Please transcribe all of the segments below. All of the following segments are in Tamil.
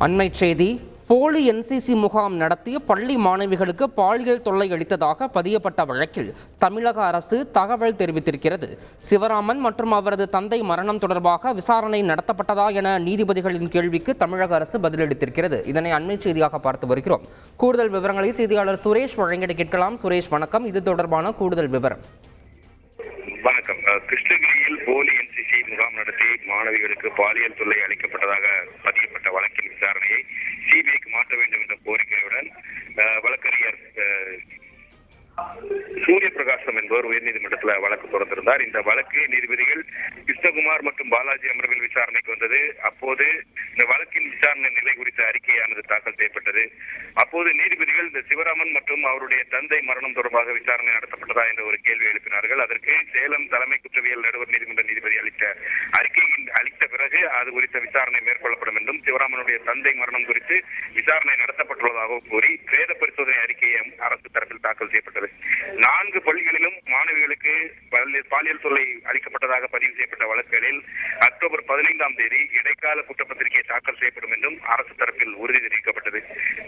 அண்மைச் செய்தி. போலி என்சிசி முகாம் நடத்திய பள்ளி மாணவிகளுக்கு பாலியல் தொல்லை அளித்ததாக பதியப்பட்ட வழக்கில் தமிழக அரசு தகவல் தெரிவித்திருக்கிறது. சிவராமன் மற்றும் அவரது தந்தை மரணம் தொடர்பாக விசாரணை நடத்தப்பட்டதா என நீதிபதிகளின் கேள்விக்கு தமிழக அரசு பதிலளித்திருக்கிறது. இதனை அண்மைச் செய்தியாக பார்த்து வருகிறோம். கூடுதல் விவரங்களை செய்தியாளர் சுரேஷ் வழங்கிட கேட்கலாம். சுரேஷ் வணக்கம். இது தொடர்பான கூடுதல் விவரம். வணக்கம். கிருஷ்ணகிரியில் போலி என்சிசி முகாம் நடத்தி மாணவிகளுக்கு பாலியல் தொல்லை அளிக்கப்பட்டதாக பதியப்பட்ட வழக்கின் விசாரணையை சிபிஐக்கு மாற்ற வேண்டும் என்ற கோரிக்கையுடன் வழக்கறிஞர் சூரிய பிரகாசம் என்பவர் உயர்நீதிமன்றத்தில் வழக்கு தொடர்ந்திருந்தார். இந்த வழக்கு நீதிபதிகள் கிருஷ்ணகுமார் மற்றும் பாலாஜி அமர்வில் விசாரணைக்கு வந்தது. அப்போது இந்த வழக்கின் விசாரணை நிலை குறித்த அறிக்கையானது தாக்கல் செய்யப்பட்டது. அப்போது நீதிபதிகள் இந்த சிவராமன் மற்றும் அவருடைய தந்தை மரணம் தொடர்பாக விசாரணை நடத்தப்பட்டதா என்ற ஒரு கேள்வி எழுப்பினார்கள். அதற்கு சேலம் தலைமை குற்றவியல் நடுவர் நீதிமன்ற நீதிபதி அளித்த பிறகு அது குறித்த விசாரணை மேற்கொள்ளப்படும் என்றும் சிவராமனுடைய தந்தை மரணம் குறித்து விசாரணை நடத்தப்பட்டுள்ளதாகவும் கூறி பிரேத பரிசோதனை அறிக்கையை அரசு தரப்பில் தாக்கல் செய்யப்பட்டது. 4 பள்ளிகளிலும் மாணவிகளுக்கு பாலியல் தொல்லை அளிக்கப்பட்டதாக பதிவு செய்யப்பட்ட வழக்குகளில் அக்டோபர் 15ஆம் தேதி இடைக்கால குற்றப்பத்திரிகை தாக்கல் செய்யப்படும் என்றும் அரசு தரப்பில் உறுதி தெரிவிக்கப்பட்டது.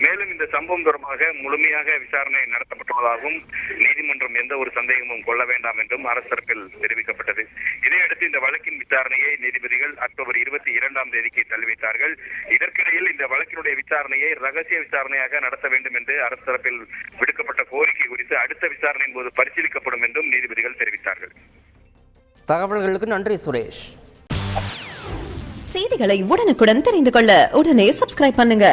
மேலும் இந்த சம்பவம் தொடர்பாக முழுமையாக விசாரணை நடத்தப்பட்டுள்ளதாகவும் நீதிமன்றம் எந்த ஒரு சந்தேகமும் கொள்ள வேண்டாம் என்றும் அரசு தரப்பில் தெரிவிக்கப்பட்டது. இதையடுத்து இந்த வழக்கின் விசாரணையை நீதிபதிகள் அக்டோபர் 22ஆம் தேதிக்கு தள்ளி வைத்தார்கள். இதற்கிடையில் இந்த வழக்கினுடைய விசாரணையை ரகசிய விசாரணையாக நடத்த வேண்டும் என்று அரசு தரப்பில் விடுக்கப்பட்ட கோரிக்கை குறித்து அடுத்த விசாரணையின் போது பரிசீலிக்கப்படும் என்றும் நீதிபதிகள் தெரிவித்தார்கள். தகவல்களுக்கு நன்றி சுரேஷ். செய்திகளை உடனுக்குடன் தெரிந்து கொள்ள உடனே சப்ஸ்கிரைப் பண்ணுங்க.